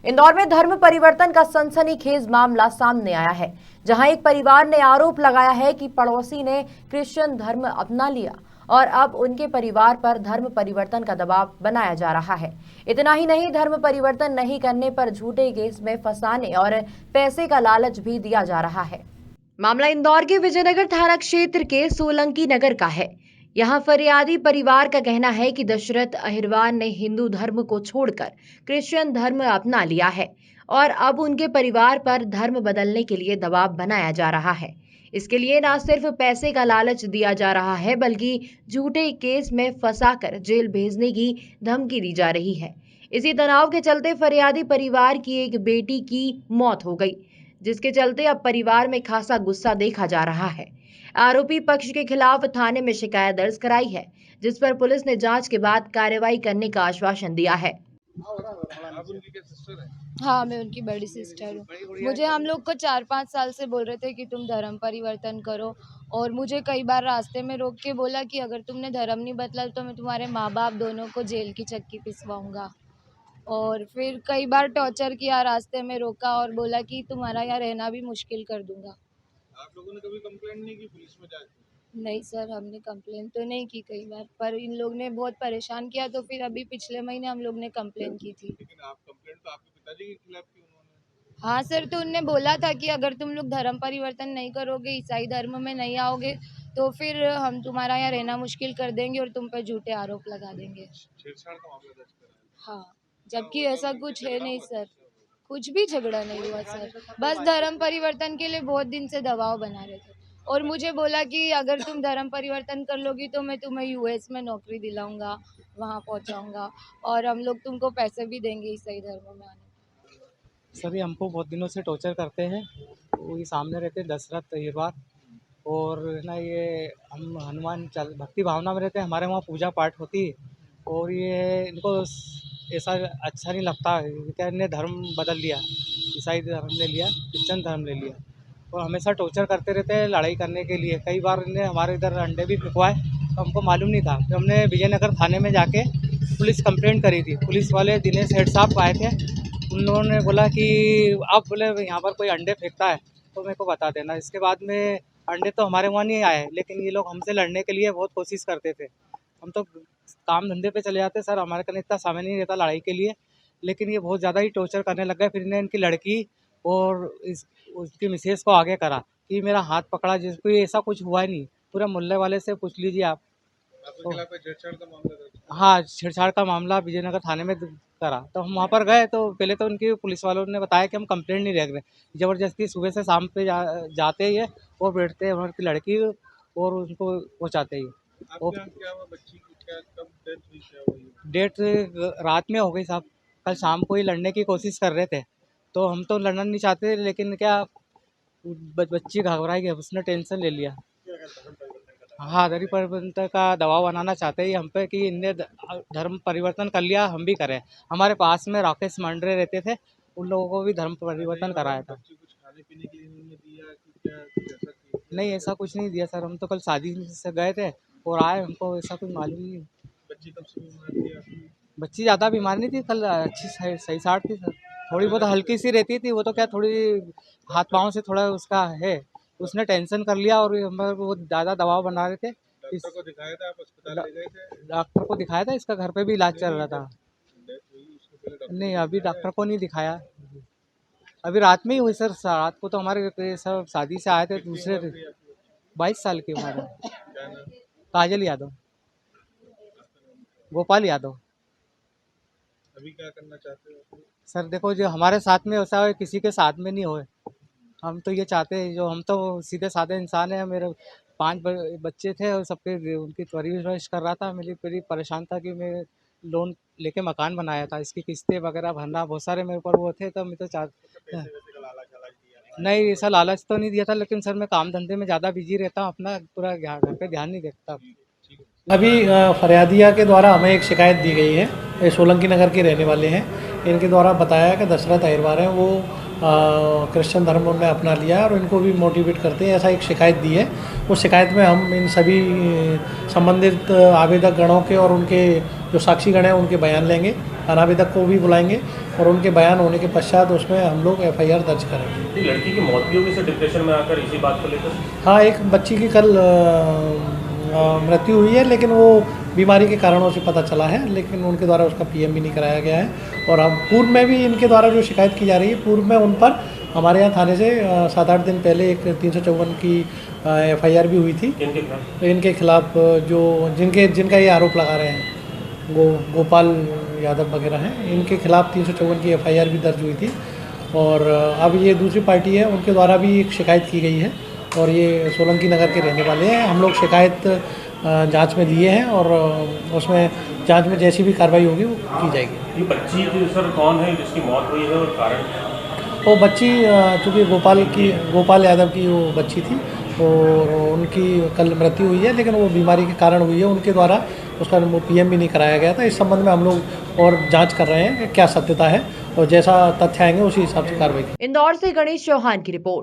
इंदौर में धर्म परिवर्तन का सनसनीखेज मामला सामने आया है, जहां एक परिवार ने आरोप लगाया है कि पड़ोसी ने क्रिश्चियन धर्म अपना लिया और अब उनके परिवार पर धर्म परिवर्तन का दबाव बनाया जा रहा है। इतना ही नहीं, धर्म परिवर्तन नहीं करने पर झूठे केस में फंसाने और पैसे का लालच भी दिया जा रहा है। मामला इंदौर के विजयनगर थाना क्षेत्र के सोलंकी नगर का है। यहाँ फरियादी परिवार का कहना है कि दशरथ अहिरवार ने हिंदू धर्म को छोड़कर क्रिश्चियन धर्म अपना लिया है और अब उनके परिवार पर धर्म बदलने के लिए दबाव बनाया जा रहा है। इसके लिए न सिर्फ पैसे का लालच दिया जा रहा है, बल्कि झूठे केस में फंसाकर जेल भेजने की धमकी दी जा रही है। इसी तनाव के चलते फरियादी परिवार की एक बेटी की मौत हो गई, जिसके चलते अब परिवार में खासा गुस्सा देखा जा रहा है। आरोपी पक्ष के खिलाफ थाने में शिकायत दर्ज कराई है, जिस पर पुलिस ने जांच के बाद कार्रवाई करने का आश्वासन दिया है। आप उनकी क्या सिस्टर है? हाँ, मैं उनकी बड़ी सिस्टर हूँ। मुझे हम लोग को 4-5 साल से बोल रहे थे कि तुम धर्म परिवर्तन करो, और मुझे कई बार रास्ते में रोक के बोला कि अगर तुमने धर्म नहीं बदला तो मैं तुम्हारे माँ बाप दोनों को जेल की चक्की पिसवाऊंगा। और फिर कई बार टॉर्चर किया, रास्ते में रोका और बोला कि तुम्हारा यहाँ रहना भी मुश्किल कर दूंगा। आप लोगों ने कभी कंप्लेंट नहीं की पुलिस में जाके? नहीं सर, हमने कंप्लेन तो नहीं की कई बार, पर इन लोग ने बहुत परेशान किया, तो फिर अभी पिछले महीने हम लोग ने कंप्लेन की थी। लेकिन आप कंप्लेंट तो आपके पिताजी के खिलाफ की उन्होंने? हाँ सर, तो उनने बोला था कि अगर तुम लोग धर्म परिवर्तन नहीं करोगे, ईसाई धर्म में नहीं आओगे, तो फिर हम तुम्हारा यहाँ रहना मुश्किल कर देंगे और तुम पे झूठे आरोप लगा देंगे। छेड़छाड़ का मामला दर्ज करा है? हाँ, जबकि ऐसा कुछ है नहीं सर, कुछ भी झगड़ा नहीं हुआ सर। बस धर्म परिवर्तन के लिए बहुत दिन से दबाव बना रहे थे, और मुझे बोला कि अगर तुम धर्म परिवर्तन कर लोगी तो मैं तुम्हें यूएस में नौकरी दिलाऊंगा, वहाँ पहुँचाऊंगा, और हम लोग तुमको पैसे भी देंगे ईसाई धर्म में आने। सर ये हमको बहुत दिनों से टॉर्चर करते हैं। वो ये सामने रहते हैं दशरथ अहिरवार, और ना ये हम हनुमान चल भक्ति भावना में रहते हैं, हमारे वहाँ पूजा पाठ होती है, और ये इनको ऐसा अच्छा नहीं लगता क्या इन्हें धर्म बदल लिया, ईसाई धर्म ले लिया, क्रिश्चन धर्म ले लिया, और हमेशा टॉर्चर करते रहते हैं लड़ाई करने के लिए। कई बार इन्हें हमारे इधर अंडे भी फिकवाए, तो हमको मालूम नहीं था। फिर हमने विजयनगर थाने में जाके पुलिस कंप्लेंट करी थी। पुलिस वाले दिनेश हेड साहब आए थे, उन लोगों ने बोला कि आप बोले यहाँ पर कोई अंडे फेंकता है तो मेरे को बता देना। इसके बाद में अंडे तो हमारे वहाँ नहीं आए, लेकिन ये लोग हमसे लड़ने के लिए बहुत कोशिश करते थे। हम तो काम धंधे पे चले जाते सर, हमारे कने इतना समय नहीं रहता लड़ाई के लिए, लेकिन ये बहुत ज़्यादा ही टॉर्चर करने लग गए। फिर इन्हें इनकी लड़की और उसकी मिसेज को आगे करा कि मेरा हाथ पकड़ा, जिसको ऐसा कुछ हुआ ही नहीं। पूरे मोहल्ले वाले से पूछ लीजिए आप। आपके खिलाफ कोई छेड़छाड़ का मामला दर्ज? हाँ, छेड़छाड़ का मामला विजयनगर थाने में करा। तो हम वहाँ पर गए, तो पहले तो उनकी पुलिस वालों ने बताया कि हम कंप्लेंट नहीं रख रहे। ज़बरदस्ती सुबह से शाम पे जाते ही है और बैठते हैं उनकी लड़की और उनको पहुँचाते ही। आपके यहाँ क्या हुआ? बच्ची की क्या कब डेथ हुई, क्या हुई? डेट रात में हो गई साहब। कल शाम को ही लड़ने की कोशिश कर रहे थे, तो हम तो लड़ना नहीं चाहते, लेकिन क्या बच्ची घबराई गई, उसने टेंशन ले लिया। हाँ, धर्म परिवर्तन का दबाव बनाना चाहते हैं हम पे कि इनने धर्म परिवर्तन कर लिया, हम भी करें। हमारे पास में राकेश मांडरे रहते थे, उन लोगों को भी धर्म परिवर्तन कराया था। बच्ची कुछ खाने पीने के लिए इन्होंने दिया कि क्या, कुछ ऐसा किया? नहीं, ऐसा कुछ नहीं दिया सर। हम तो कल शादी से गए थे और आए, हमको ऐसा कुछ मालूम नहीं। बच्ची कब से बीमार थी आपकी? बच्ची ज़्यादा बीमार नहीं थी, कल अच्छी सही साठ थी सर। थोड़ी बहुत हल्की सी रहती थी, वो तो क्या थोड़ी हाथ पाँव से थोड़ा उसका है, उसने टेंशन कर लिया और हम पर वो ज़्यादा दबाव बना रहे थे। डॉक्टर को दिखाया था? आप अस्पताल ले गए थे? डॉक्टर को दिखाया था, इसका घर पे भी इलाज चल रहा था। डेथ हुई उसके पहले डॉक्टर नहीं, को अभी दिखाया डॉक्टर को नहीं दिखाया। अभी रात में ही हुई सर, रात को तो हमारे सब शादी से आए थे कितनी दूसरे उम्र थी आपकी? 22 साल की उम्र है। क्या नाम? काजल यादव, गोपाल यादव। अभी क्या करना चाहते हो? सर देखो, जो हमारे साथ में वैसा है, किसी के साथ में नहीं होए। हम तो ये चाहते हैं, जो हम तो सीधे साधे इंसान हैं। मेरे 5 बच्चे थे और सबके उनकी परवरिश कर रहा था। मेरी बड़ी परेशान था कि मैं लोन लेके मकान बनाया था, इसकी किस्तें वगैरह भरना, बहुत सारे मेरे ऊपर वो थे। तो मैं तो पैसे वैसे का लालच दिया? नहीं, ऐसा लालच तो नहीं दिया था, लेकिन सर मैं काम धंधे में ज़्यादा बिजी रहता हूँ, अपना पूरा घर पे ध्यान नहीं देता। अभी फरियादिया के द्वारा हमें एक शिकायत दी गई है। ये सोलंकी नगर के रहने वाले हैं। इनके द्वारा बताया कि दशरथ अहिरवार हैं, वो क्रिश्चियन धर्म उन्होंने अपना लिया है और इनको भी मोटिवेट करते हैं, ऐसा एक शिकायत दी है। उस शिकायत में हम इन सभी संबंधित आवेदक गणों के और उनके जो साक्षी गण हैं उनके बयान लेंगे। अनावेदक को भी बुलाएंगे और उनके बयान होने के पश्चात उसमें हम लोग FIR दर्ज करेंगे। ये लड़की की मौत भी होगी सर डिप्रेशन में आकर इसी बात को लेकर? हाँ, एक बच्ची की कल मृत्यु हुई है, लेकिन वो बीमारी के कारणों से पता चला है, लेकिन उनके द्वारा उसका PM भी नहीं कराया गया है। और अब पूर्व में भी इनके द्वारा जो शिकायत की जा रही है, पूर्व में उन पर हमारे यहाँ थाने से 7-8 दिन पहले एक 354 की FIR भी हुई थी। इनके खिलाफ? तो इनके खिलाफ जो जिनका ये आरोप लगा रहे हैं, गोपाल यादव वगैरह हैं, इनके खिलाफ 354 की FIR भी दर्ज हुई थी। और अब ये दूसरी पार्टी है, उनके द्वारा भी एक शिकायत की गई है और ये सोलंकी नगर के रहने वाले हैं। हम लोग शिकायत जांच में लिए हैं और उसमें जांच में जैसी भी कार्रवाई होगी वो की जाएगी। ये बच्ची सर कौन है जिसकी मौत हुई है और कारण? वो बच्ची चूँकि गोपाल यादव की वो बच्ची थी और उनकी कल मृत्यु हुई है, लेकिन वो बीमारी के कारण हुई है। उनके द्वारा उसका PM भी नहीं कराया गया था। इस संबंध में हम लोग और जांच कर रहे हैं कि क्या सत्यता है और जैसा तथ्य आएंगे उसी हिसाब से कार्रवाई। इंदौर से गणेश चौहान की रिपोर्ट।